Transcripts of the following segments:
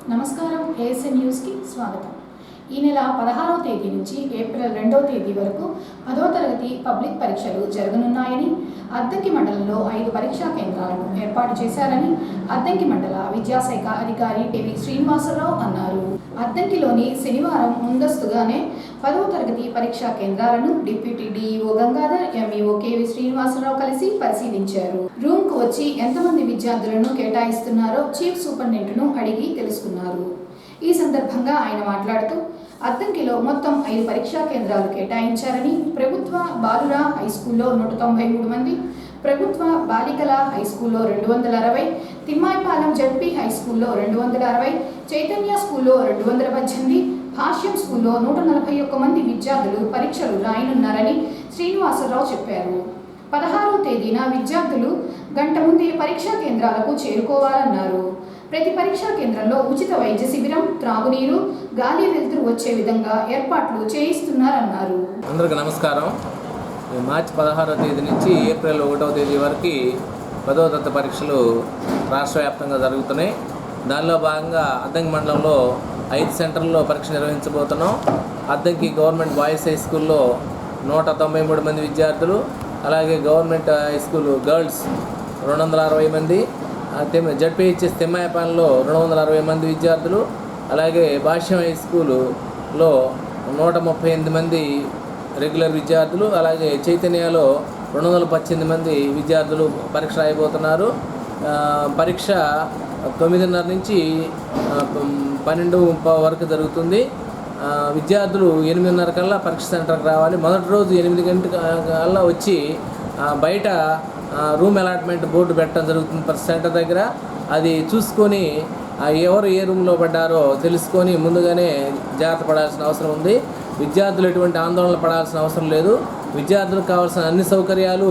నమస్కారం. ఏఎస్ఎన్ న్యూస్కి స్వాగతం. ఈ నెల 16వ తేదీ నుంచి ఏప్రిల్ 2వ తేదీ వరకు 10వ తరగతి పబ్లిక్ పరీక్షలు జరగనున్నాయని, అద్దంకి మండలంలో 5 పరీక్షా కేంద్రాలను ఏర్పాటు చేశారని అద్దంకి మండల విద్యాశాఖ అధికారి కెవి శ్రీనివాసరావు అన్నారు. అద్దంకిలోని శనివారం ముందస్తుగానే 10వ తరగతి పరీక్షా కేంద్రాలను deputy DEO Gangadhar, MEO KV Srinivasarao కలిసి పరిశీలించారు. రూమ్కు వచ్చి ఎంతమంది విద్యార్థులను కేటాయిస్తున్నారో చీఫ్ సూపరింటెండెంట్ను అడిగి తెలుసుకున్నారు. ఈ సందర్భంగా ఆయన మాట్లాడుతూ, అద్దంకిలో మొత్తం 5 పరీక్షా కేంద్రాలు కేటాయించారని, ప్రభుత్వ బాలుర హైస్కూల్లో 193 మంది, ప్రభుత్వ బాలికల హైస్కూల్లో 260, తిమ్మాయిపాలెం జడ్పీ హైస్కూల్లో 260, చైతన్య స్కూల్లో 218, భాష్యం స్కూల్లో 141 మంది విద్యార్థులు పరీక్షలు రాయనున్నారని శ్రీనివాసరావు చెప్పారు. 16వ తేదీన విద్యార్థులు గంట ముందే పరీక్షా కేంద్రాలకు చేరుకోవాలన్నారు. ప్రతి పరీక్షా కేంద్రంలో ఉచిత వైద్య శిబిరం, త్రాగునీరు, గాలి వెలుతురు వచ్చే విధంగా ఏర్పాట్లు చేయిస్తున్నారన్నారు. అందరికీ నమస్కారం. మార్చి 16వ తేదీ నుంచి ఏప్రిల్ 1వ తేదీ వరకు 10వ తరగతి పరీక్షలు రాష్ట్ర వ్యాప్తంగా జరుగుతున్నాయి. దానిలో భాగంగా అద్దంకి మండలంలో 5 సెంటర్లలో పరీక్ష నిర్వహించబోతున్నాం. అద్దంకి గవర్నమెంట్ బాయ్స్ హై స్కూల్లో 193 మంది విద్యార్థులు, అలాగే గవర్నమెంట్ హై స్కూల్ గర్ల్స్ 260 మంది, జడ్పీహెచ్ఎస్ తిమ్మాయిపాలెంలో 260 మంది విద్యార్థులు, అలాగే భాష్యం హై స్కూల్లో 138 మంది రెగ్యులర్ విద్యార్థులు, అలాగే చైతన్యలో 218 మంది విద్యార్థులు పరీక్ష రాయబోతున్నారు. పరీక్ష 9:30 నుంచి 12:30 వరకు జరుగుతుంది. విద్యార్థులు 8:30 కల్లా పరీక్ష సెంటర్కి రావాలి. మొదటి రోజు 8 గంటల వచ్చి బయట రూమ్ అలాట్మెంట్ బోర్డు పెట్టడం జరుగుతుంది ప్రతి సెంటర్ దగ్గర. అది చూసుకొని ఎవరు ఏ రూమ్లో పడ్డారో తెలుసుకొని ముందుగానే జాగ్రత్త పడాల్సిన అవసరం ఉంది. విద్యార్థులు ఎటువంటి ఆందోళన పడాల్సిన అవసరం లేదు. విద్యార్థులకు కావాల్సిన అన్ని సౌకర్యాలు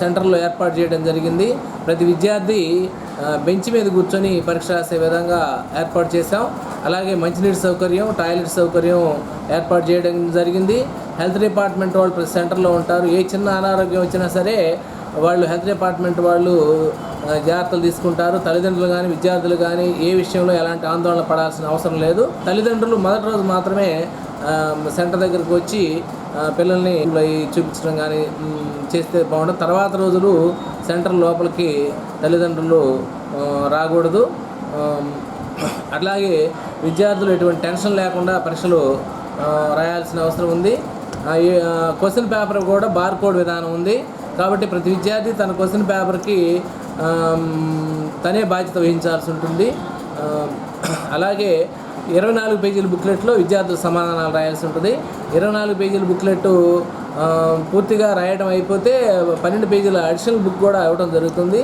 సెంటర్లో ఏర్పాటు చేయడం జరిగింది. ప్రతి విద్యార్థి బెంచ్ మీద కూర్చొని పరీక్ష రాసే విధంగా ఏర్పాటు చేశాం. అలాగే మంచినీటి సౌకర్యం, టాయిలెట్ సౌకర్యం ఏర్పాటు చేయడం జరిగింది. హెల్త్ డిపార్ట్మెంట్ వాళ్ళు ప్రతి సెంటర్లో ఉంటారు. ఏ చిన్న అనారోగ్యం వచ్చినా సరే వాళ్ళు హెల్త్ డిపార్ట్మెంట్ వాళ్ళు జాగ్రత్తలు తీసుకుంటారు. తల్లిదండ్రులు కానీ విద్యార్థులు కానీ ఏ విషయంలో ఎలాంటి ఆందోళన పడాల్సిన అవసరం లేదు. తల్లిదండ్రులు మొదటి రోజు మాత్రమే సెంటర్ దగ్గరికి వచ్చి పిల్లల్ని చూపించడం కానీ చేస్తే బాగుంటుంది. తర్వాత రోజులు సెంటర్ లోపలికి తల్లిదండ్రులు రాకూడదు. అట్లాగే విద్యార్థులు ఎటువంటి టెన్షన్ లేకుండా పరీక్షలు రాయాల్సిన అవసరం ఉంది. క్వశ్చన్ పేపర్ కూడా బార్కోడ్ విధానం ఉంది కాబట్టి ప్రతి విద్యార్థి తన క్వశ్చన్ పేపర్కి తనే బాధ్యత వహించాల్సి ఉంటుంది. అలాగే 24 పేజీల బుక్లెట్లో విద్యార్థులు సమాధానాలు రాయాల్సి ఉంటుంది. 24 పేజీల బుక్లెట్ పూర్తిగా రాయడం అయిపోతే 12 పేజీల అడిషనల్ బుక్ కూడా ఇవ్వడం జరుగుతుంది.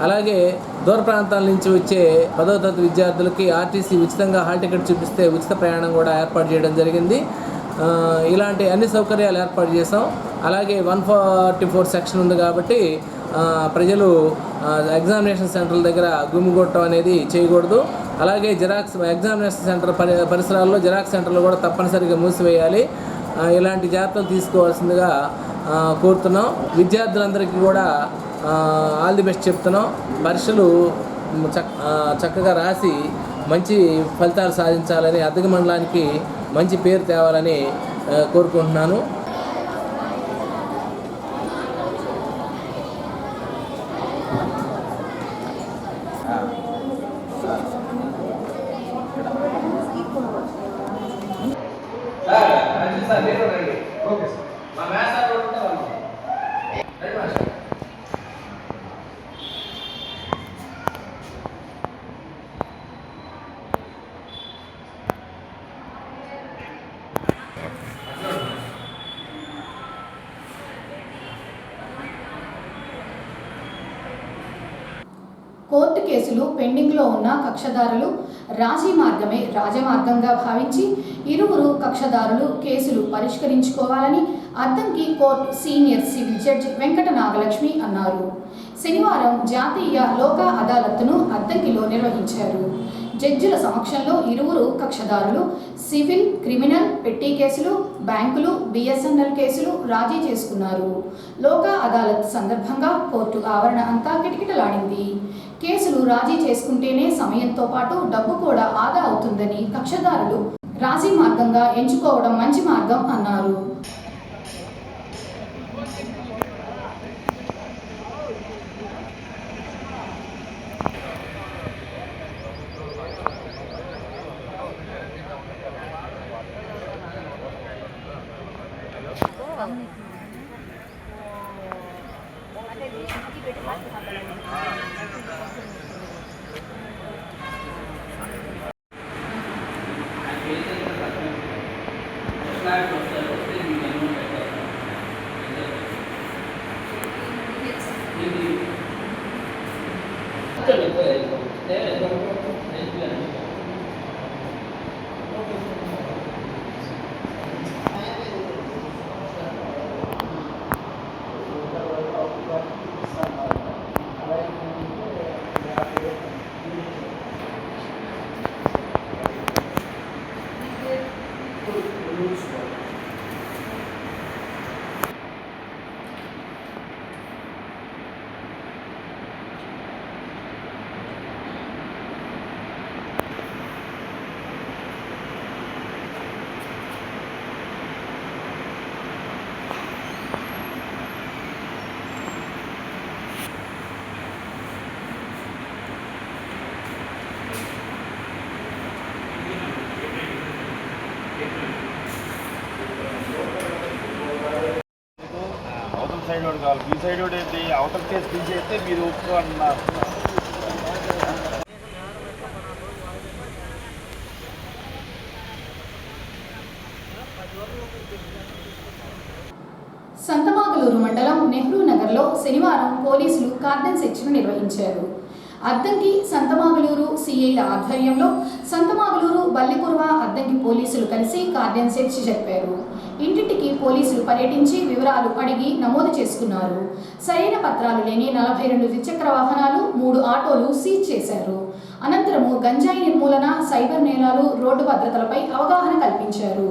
అలాగే దూర ప్రాంతాల నుంచి వచ్చే 10వ తరగతి విద్యార్థులకి ఆర్టీసీ ఉచితంగా హాల్ టికెట్ చూపిస్తే ఉచిత ప్రయాణం కూడా ఏర్పాటు చేయడం జరిగింది. ఇలాంటి అన్ని సౌకర్యాలు ఏర్పాటు చేసాం. అలాగే 144 సెక్షన్ ఉంది కాబట్టి ప్రజలు ఎగ్జామినేషన్ సెంటర్ల దగ్గర గుమిగొట్టడం అనేది చేయకూడదు. అలాగే ఎగ్జామినేషన్ సెంటర్ పరిసరాల్లో జిరాక్స్ సెంటర్లు కూడా తప్పనిసరిగా మూసివేయాలి. ఇలాంటి జాగ్రత్తలు తీసుకోవాల్సిందిగా కోరుతున్నాం. విద్యార్థులందరికీ కూడా ఆల్ ది బెస్ట్ చెప్తున్నాం. పరీక్షలు చక్కగా రాసి మంచి ఫలితాలు సాధించాలని, అద్దంకి మండలానికి మంచి పేరు తేవాలని కోరుకుంటున్నాను. కోర్టు కేసులు పెండింగ్లో ఉన్న కక్షదారులు రాజీ మార్గమే రాజమార్గంగా భావించి ఇరువురు కక్షదారులు కేసులు పరిష్కరించుకోవాలని Addanki court senior civil judge Venkata Nagalakshmi అన్నారు. శనివారం జాతీయ లోక అదాలత్ను అద్దంకిలో నిర్వహించారు. జడ్జిల సమక్షంలో ఇరువురు కక్షదారులు సివిల్, క్రిమినల్, పెట్టి కేసులు, బ్యాంకులు, బిఎస్ఎన్ఎల్ కేసులు రాజీ చేసుకున్నారు. లోక అదాలత్ సందర్భంగా కోర్టు ఆవరణ అంతా కిటకిటలాడింది. కేసులు రాజీ చేసుకుంటేనే సమయంతో పాటు డబ్బు కూడా ఆదా అవుతుందని కక్షదారులు రాజీ మార్గంగా ఎంచుకోవడం మంచి మార్గం అన్నారు. సైడ్ వాడు కావాలి. మీ సైడ్ వాడు ఏంటి అవతల కేసు తీసేస్తే మీరు ఒప్పుకో అన్నారు. సంతమాగులూరు మండలం నెహ్రూ నగర్లో శనివారం పోలీసులు కార్డన్ సెర్చ్ను నిర్వహించారు. అద్దంకి సంతమాగులూరు సిఐల ఆధ్వర్యంలో సంతమాగులూరు బల్లికుర్వ అద్దంకి పోలీసులు కలిసి కార్డన్ సెర్చ్ జరిపారు. ఇంటింటికి పోలీసులు పర్యటించి వివరాలు అడిగి నమోదు చేసుకున్నారు. సరైన పత్రాలు లేని 42 ద్విచక్ర వాహనాలు, 3 ఆటోలు సీజ్ చేశారు. అనంతరము గంజాయి నిర్మూలన, సైబర్ నేరాలు, రోడ్డు భద్రతలపై అవగాహన కల్పించారు.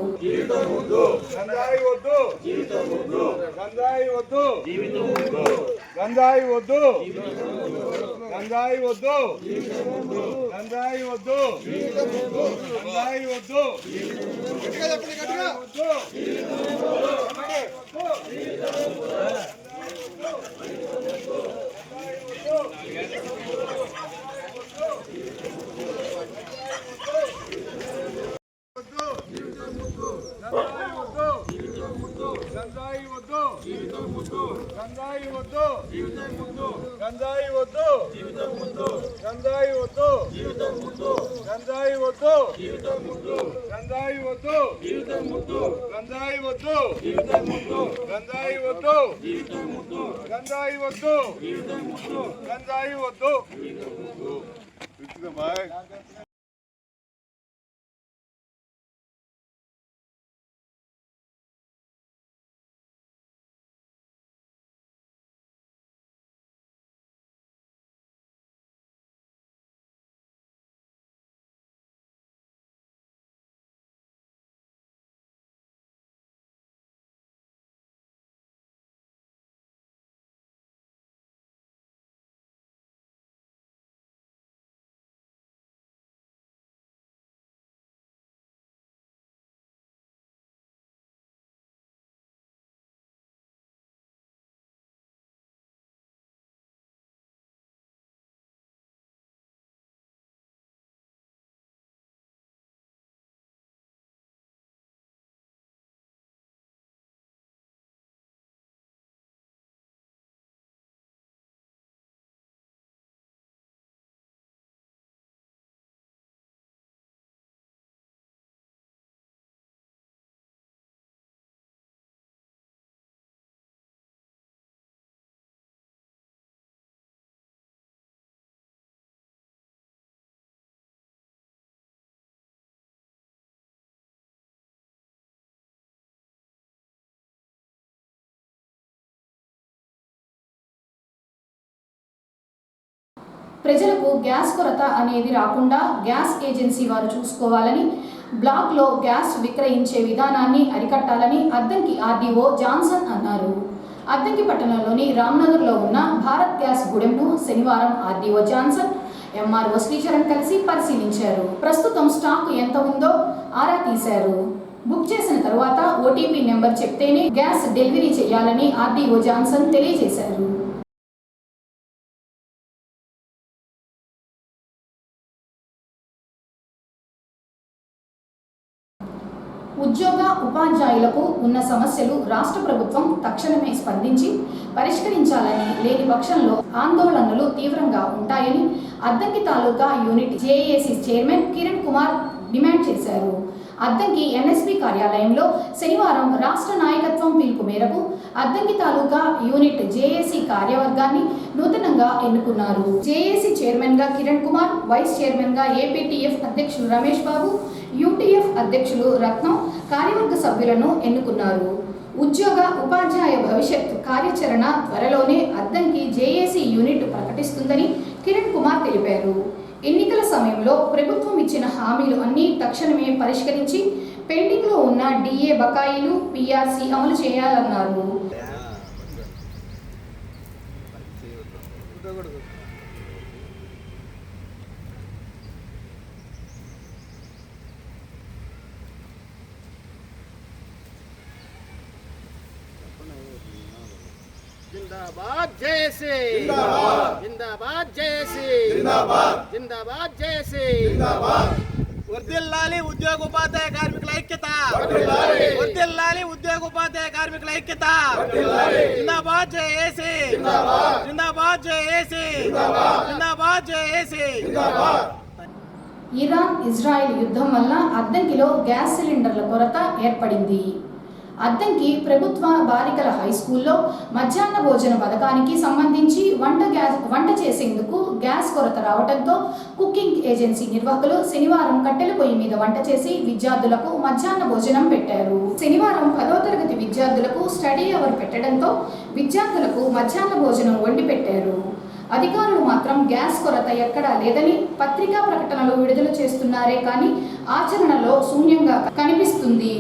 ప్రజలకు గ్యాస్ కొరత అనేది రాకుండా గ్యాస్ ఏజెన్సీ వారు చూసుకోవాలని, బ్లాక్లో గ్యాస్ విక్రయించే విధానాన్ని అరికట్టాలని అద్దంకి ఆర్డీఓ జాన్సన్ అన్నారు. అద్దంకి పట్టణంలోని రామ్నగర్లో ఉన్న భారత్ గ్యాస్ గూడెంను శనివారం ఆర్డీఓ జాన్సన్, ఎంఆర్ఓ శ్రీచరణ్ కలిసి పరిశీలించారు. ప్రస్తుతం స్టాక్ ఎంత ఉందో ఆరా తీశారు. బుక్ చేసిన తరువాత ఓటీపీ నెంబర్ చెప్తేనే గ్యాస్ డెలివరీ చేయాలని ఆర్డీఓ జాన్సన్ తెలియజేశారు. ఉద్యోగ ఉపాధ్యాయులకు ఉన్న సమస్యలు రాష్ట్ర ప్రభుత్వం తక్షణమే స్పందించి పరిష్కరించాలని, లేని పక్షంలో ఆందోళనలు తీవ్రంగా ఉంటాయని Addanki taluka unit JAC chairman Kiran Kumar demand చేశారు. అద్దంకి ఎన్ఎస్పీ కార్యాలయంలో శనివారం రాష్ట్ర నాయకత్వం పిలుపు మేరకు అద్దంకి తాలూకా యూనిట్ జేఏసీ కార్యవర్గాన్ని నూతనంగా ఎన్నుకున్నారు. జేఏసీ చైర్మన్ గా కిరణ్ కుమార్, వైస్ చైర్మన్ గా ఏపీటీఎఫ్ అధ్యక్షులు రమేష్ బాబు, యూటీఎఫ్ అధ్యక్షులు రత్నం కార్యవర్గ సభ్యులను ఎన్నుకున్నారు. ఉద్యోగ ఉపాధ్యాయ భవిష్యత్ కార్యాచరణ త్వరలోనే అద్దంకి జేఏసీ యూనిట్ ప్రకటిస్తుందని కిరణ్ కుమార్ తెలిపారు. ఎన్నికల సమయంలో ప్రభుత్వం ఇచ్చిన హామీలు అన్నీ తక్షణమే పరిష్కరించి పెండింగ్లో ఉన్న డిఏ బకాయిలు, పీఆర్సీ అమలు చేయాలన్నారు. जिंदाबाद जयसी, जिंदाबाद जिंदाबाद जयसी, जिंदाबाद जिंदाबाद जयसी, जिंदाबाद వర్ధిల్లాలి ఉద్యోగ ఉపాధ్యాయ కార్మికుల ఐక్యత, వర్ధిల్లాలి ఉద్యోగ ఉపాధ్యాయ కార్మికుల ఐక్యత, జిందాబాద్ జేఏసీ, జిందాబాద్ జేఏసీ, జిందాబాద్ జేఏసీ. ఇరాన్ ఇజ్రాయెల్ యుద్ధం వల్ల అద్దంకిలో గ్యాస్ సిలిండర్ల కొరత ఏర్పడింది. అద్దంకి ప్రభుత్వ బాలికల హై స్కూల్లో మధ్యాహ్న భోజన పథకానికి సంబంధించి వంట చేసేందుకు గ్యాస్ కొరత రావడంతో కుకింగ్ ఏజెన్సీ నిర్వాహకులు శనివారం కట్టెల పొయ్యి మీద వంట చేసి విద్యార్థులకు మధ్యాహ్న భోజనం పెట్టారు. శనివారం 10వ తరగతి విద్యార్థులకు స్టడీ అవర్ పెట్టడంతో విద్యార్థులకు మధ్యాహ్న భోజనం వండి పెట్టారు. అధికారులు మాత్రం గ్యాస్ కొరత ఎక్కడా లేదని పత్రికా ప్రకటనలు విడుదల చేస్తున్నారే కానీ ఆచరణలో శూన్యంగా కనిపిస్తుంది.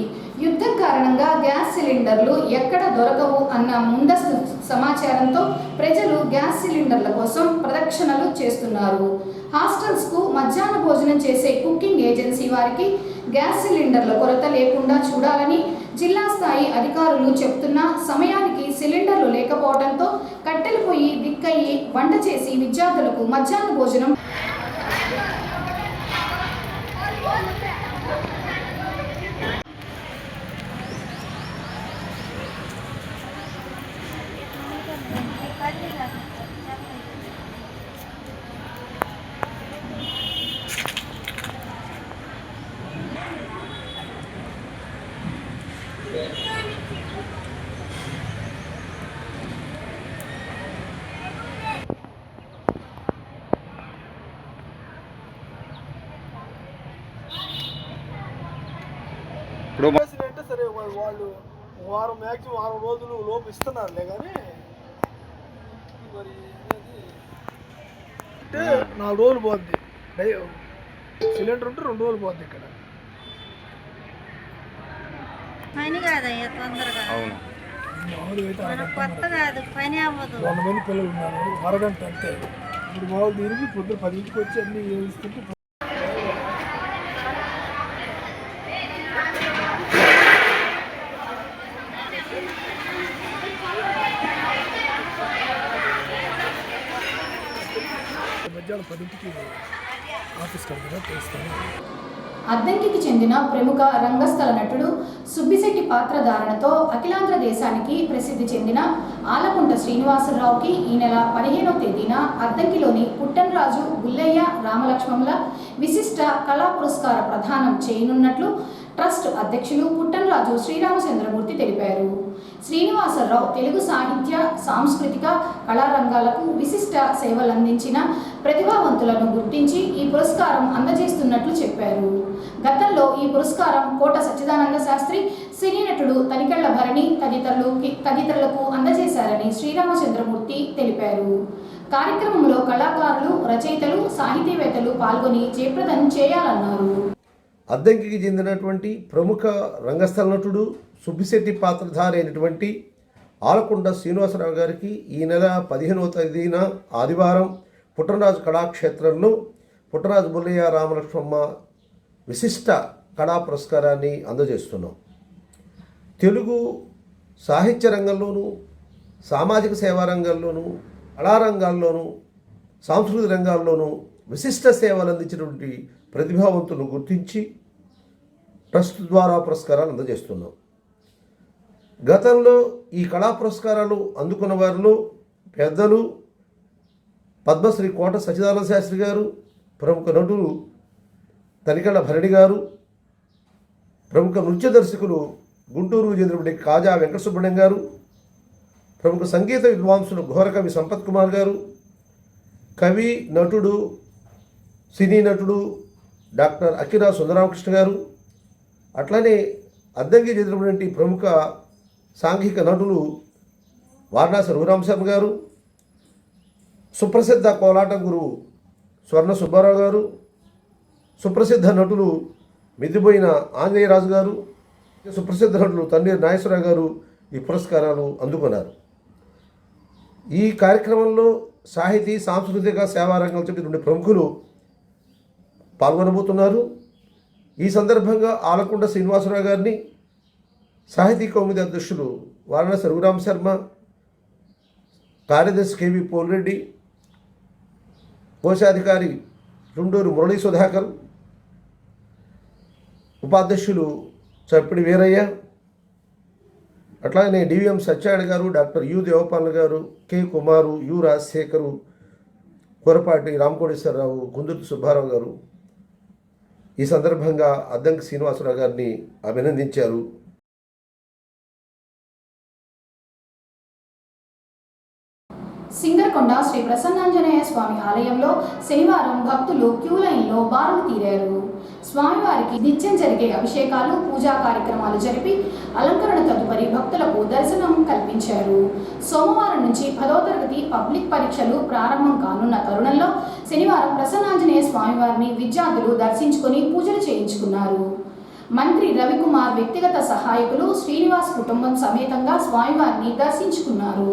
యుద్ధం కారణంగా గ్యాస్ సిలిండర్లు ఎక్కడ దొరకవు అన్న ముందస్తు సమాచారంతో ప్రజలు గ్యాస్ సిలిండర్ల కోసం ప్రదక్షిణలు చేస్తున్నారు. హాస్టల్స్కు మధ్యాహ్న భోజనం చేసే కుకింగ్ ఏజెన్సీ వారికి గ్యాస్ సిలిండర్ల కొరత లేకుండా చూడాలని జిల్లా స్థాయి అధికారులు చెప్తున్నా సమయానికి సిలిండర్లు లేకపోవడంతో కట్టెల పొయ్యి దిక్కయ్యి వంట చేసి విద్యార్థులకు మధ్యాహ్న భోజనం అంటే సరే వాళ్ళు వారం మ్యాక్సిమం 6 రోజులు లోపు ఇస్తున్నారులే కానీ మరి అంటే 4 రోజులు పోద్ది సిలిండర్ ఉంటే 2 రోజులు పోద్ది ఇక్కడ పని కాదయ్యా తొందరగా. మామూలుగా కొత్త కాదు, పని అవ్వదు. 100 మంది పిల్లలు ఉన్నారు, అరగంట అంతే. ఇప్పుడు మామూలు తిరిగి పొద్దున 10ంటికి వచ్చి అన్ని వేస్తుంటే మధ్యాహ్నం 10ంటికి ఆఫీస్ కడుగునా తెలుస్తాను. అద్దంకికి చెందిన ప్రముఖ రంగస్థల నటుడు సుబ్బిశెట్టి పాత్రధారణతో అఖిలాంధ్ర దేశానికి ప్రసిద్ధి చెందిన ఆలకుంట శ్రీనివాసరావుకి ఈ నెల 15వ తేదీన అద్దంకిలోని పుట్టనరాజు గుల్లయ్య రామలక్ష్మణుల విశిష్ట కళా పురస్కార ప్రదానం చేయనున్నట్లు ట్రస్ట్ అధ్యక్షులు పుట్టనరాజు శ్రీరామచంద్రమూర్తి తెలిపారు. శ్రీనివాసరావు తెలుగు సాహిత్య, సాంస్కృతిక కళారంగాలకు విశిష్ట సేవలందించిన ప్రతిభావంతులను గుర్తించి ఈ పురస్కారం అందజేస్తున్నట్లు చెప్పారు. గతంలో ఈ పురస్కారం కోట సచ్చిదానంద శాస్త్రి, సినీ నటుడు తనికెళ్ల భరణి తదితరులకు అందజేశారని శ్రీరామచంద్రమూర్తి తెలిపారు. కార్యక్రమంలో కళాకారులు, రచయితలు, సాహితీవేత్తలు పాల్గొని జయప్రదం చేయాలన్నారు. అద్దంకికి చెందినటువంటి ప్రముఖ రంగస్థల నటుడు సుబ్బిశెట్టి పాత్రధారి అయినటువంటి ఆలకొండ శ్రీనివాసరావు గారికి ఈ నెల 15వ తేదీన ఆదివారం పుట్టనరాజు కళాక్షేత్రంలో పుట్టనరాజు బుల్లయ్య రామలక్ష్మమ్మ విశిష్ట కళా పురస్కారాన్ని అందజేస్తున్నాం. తెలుగు సాహిత్య రంగంలోనూ, సామాజిక సేవా రంగంలోనూ, కళారంగాల్లోనూ, సాంస్కృతిక రంగాల్లోనూ విశిష్ట సేవలు అందించినటువంటి ప్రతిభావంతులను గుర్తించి ట్రస్ట్ ద్వారా పురస్కారాలు అందజేస్తున్నాం. గతంలో ఈ కళా పురస్కారాలు అందుకున్న వారిలో పెద్దలు పద్మశ్రీ కోట సచిదానంద శాస్త్రి గారు, ప్రముఖ నటులు తనికెళ్ల భరణి గారు, ప్రముఖ నృత్య దర్శకులు గుంటూరు చెందినటువంటి కాజా వెంకట సుబ్రహ్మణ్యం గారు, ప్రముఖ సంగీత విద్వాంసులు ఘోరకవి సంపత్ కుమార్ గారు, కవి నటుడు సినీ నటుడు డాక్టర్ అకిరా సుందరామకృష్ణ గారు, అట్లానే అద్దంకి చెందినటువంటి ప్రముఖ సాంఘిక నటులు వారణాసి రఘురామ శర్మ గారు, సుప్రసిద్ధ కోలాటం గురువు స్వర్ణ సుబ్బారావు గారు, సుప్రసిద్ధ నటులు మిద్దిపోయిన ఆంజనేయరాజు గారు, సుప్రసిద్ధ నటులు తన్నీరు నాగేశ్వరరావు గారు ఈ పురస్కారాలు అందుకున్నారు. ఈ కార్యక్రమంలో సాహితీ సాంస్కృతిక సేవా రంగం చెందినటువంటి ప్రముఖులు పాల్గొనబోతున్నారు. ఈ సందర్భంగా ఆలకొండ శ్రీనివాసరావు గారిని, సాహితీ కౌముది అధ్యక్షులు వారణాసి రఘురామ శర్మ, కార్యదర్శి కేవి పోలిరెడ్డి, కోశాధికారి రుండూరు మురళీ సుధాకర్, ఉపాధ్యక్షులు చప్పిడి వీరయ్య, అట్లానే డివిఎం సత్యనారాయణ గారు, డాక్టర్ యు దేవపాలన గారు, కె కుమారు, యు రాజశేఖరు, కొరపాటి రామకోటేశ్వరరావు, గుందుర్తి సుబ్బారావు గారు ఈ సందర్భంగా అద్దంకి శ్రీనివాసరావు గారిని అభినందించారు. సింగరకొండ శ్రీ ప్రసన్నాంజనేయ స్వామి ఆలయంలో శనివారం భక్తులు క్యూ లైన్లో బారులు తీరారు. స్వామివారికి నిత్యం జరిగే అభిషేకాలు, పూజా కార్యక్రమాలు జరిపి అలంకరణ తదుపరి భక్తులకు దర్శనం కల్పించారు. సోమవారం నుంచి 10వ తరగతి పబ్లిక్ పరీక్షలు ప్రారంభం కానున్న తరుణంలో శనివారం ప్రసన్నాంజనేయ స్వామివారిని విద్యార్థులు దర్శించుకొని పూజలు చేయించుకున్నారు. మంత్రి రవికుమార్ వ్యక్తిగత సహాయకులు శ్రీనివాస్ కుటుంబం సమేతంగా స్వామివారిని దర్శించుకున్నారు.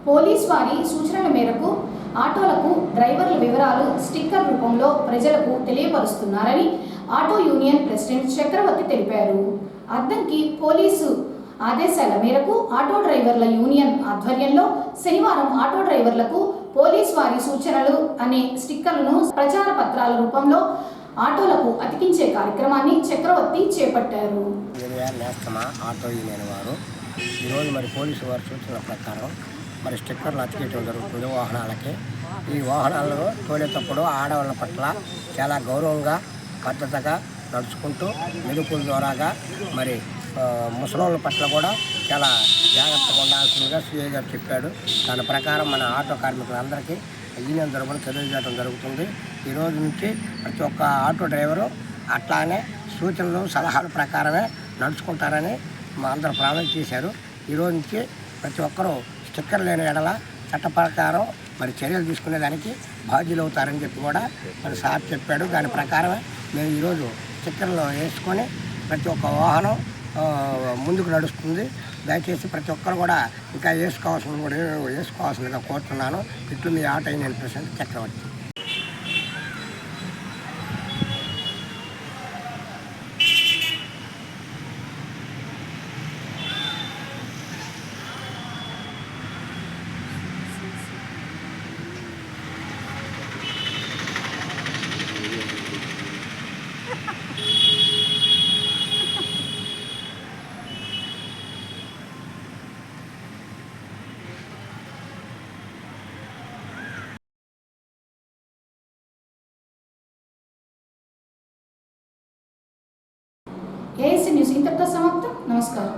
పోలీస్ వారి సూచనల మేరకు ఆటోలకు డ్రైవర్ల వివరాలు స్టిక్కర్ రూపంలో ప్రజలకు తెలియపరుస్తున్నారని ఆటో యూనియన్ ప్రెసిడెంట్ చక్రవర్తి తెలిపారు. అద్దంకి పోలీసు ఆదేశాల మేరకు ఆటో డ్రైవర్ల యూనియన్ ఆధ్వర్యంలో శనివారం ఆటో డ్రైవర్లకు పోలీస్ వారి సూచనలు అనే స్టిక్కర్లను ప్రచార పత్రాల రూపంలో ఆటోలకు అతికించే కార్యక్రమాన్ని చక్రవర్తి చేపట్టారు. ఆటో యూనియన్ వారు ఈరోజు మరి పోలీసు వారి సూచనల ప్రకారం మరి స్టిక్కర్లు అతికేయడం జరుగుతుంది వాహనాలకి. ఈ వాహనాలను తోలేటప్పుడు ఆడవాళ్ళ పట్ల చాలా గౌరవంగా పద్ధతిగా నడుచుకుంటూ మెదుపుల ద్వారాగా మరి ముసలోళ్ళ పట్ల కూడా చాలా జాగ్రత్తగా ఉండాల్సిందిగా సిఐ గారు చెప్పాడు. దాని ప్రకారం మన ఆటో కార్మికులందరికీ యూనియన్ తరపున తెలియజేయడం జరుగుతుంది. ఈరోజు నుంచి ప్రతి ఒక్క ఆటో డ్రైవరు అట్లానే సూచనలు సలహాల ప్రకారమే నడుచుకుంటారని మా అందరూ ప్రామిస్ చేశారు. ఈరోజు నుంచి ప్రతి ఒక్కరూ స్టిక్కర్ లేని ఎడల చట్ట ప్రకారం మరి చర్యలు తీసుకునేదానికి బాధ్యులు అవుతారని చెప్పి కూడా మరి సార్ చెప్పాడు. దాని ప్రకారమే మేము ఈరోజు స్టిక్కర్లు వేసుకొని ప్రతి ఒక్క వాహనం ముందుకు నడుస్తుంది. దయచేసి ప్రతి ఒక్కరు కూడా ఇంకా వేసుకోవాల్సిందిగా కోరుతున్నాను. ఇట్లు మీ ఆటో యూనియన్ ప్రెసిడెంట్ చక్రవర్తి. ఏఎస్సీ న్యూస్ ఇంతటితో సమాప్తం. నమస్కారం.